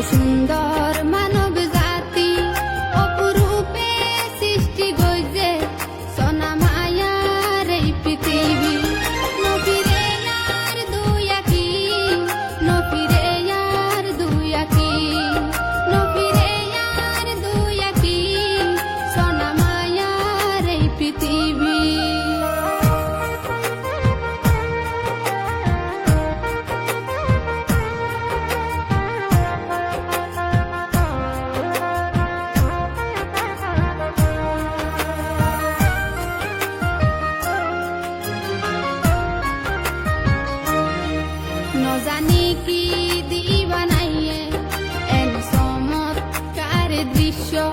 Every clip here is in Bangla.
সুন্দর মানব জাতি অপরূপে সৃষ্টি গইছে সোনা মায়ার এই পৃথিবী নফিরে আর দুই আঁখি নফিরে আর দুই আঁখি নফিরে আর দুই আঁখি সোনা মায়ার এই পৃথিবী न जाने की दीवानाइए एन चमत्कार दृश्य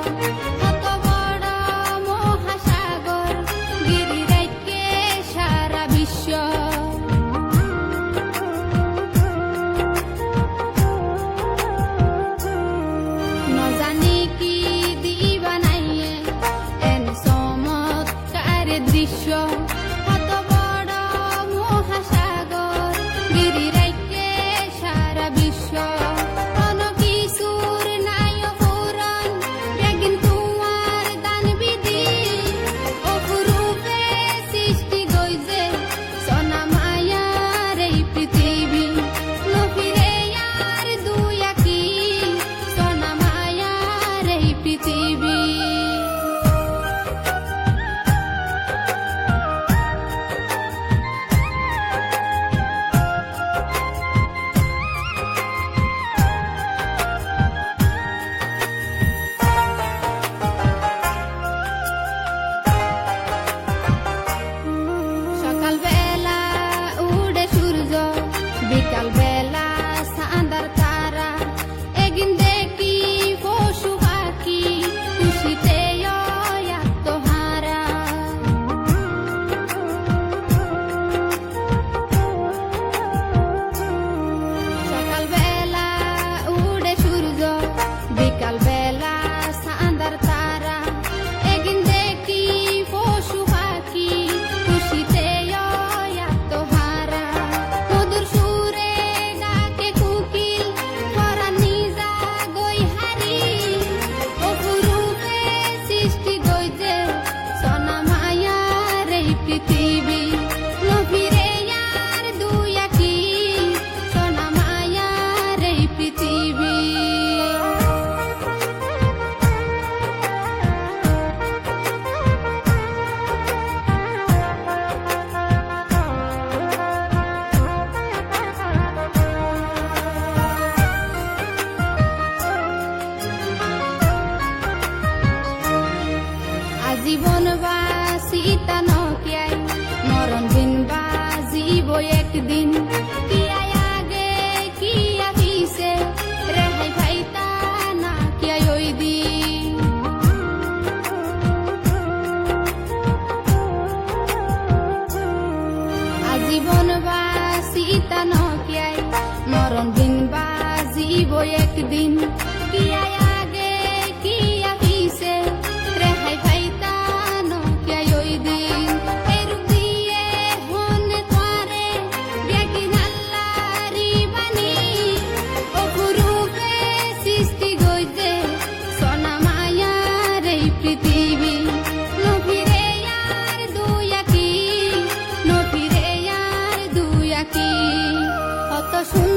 कत बड़ महासागर गिरी राइके सारा विश्व न जाने की दीवानाइए एन चमत्कार दृश्य कत बड़ महासागर गिरी বিশ্ব কোন কিছুর নাই পুরাণ বেগিন তোমার দান বিধি অপরূপে সৃষ্টি গইছে সোনা মায়ার এই পৃথিবী নফিরে আর দুই আঁখি সোনা মায়ার এই পৃথিবী সকালবেলা উড়ে সূর্য বিকালবেলা চাঁদার তারা একদিন দেখি পশু পাখি খুশিতে আত্মহারা সকালবেলা উড়ে সূর্য বিকালবেলা চাঁদার তারা একদিন দেখি পশু পাখি খুশিতে পৃথিবী নফিরে আর দুই আঁখি সোনা মায়ার এই পৃথিবী আজীবন বাসিতা নকিয়ায় মরণ দিন বাজিব একদিন কি আগে কি আপিছে রেহাই ভাইতা না কি ওই দিন আজীবন বাসিতা নকিয়ায় মরণ দিন বাজিব একদিন কি আগে কি আপিছে রেহাই ভাইতা পৃথিবী নফিরে আর দুই আঁখি নফিরে আর দুই আঁখি কত সুন্দর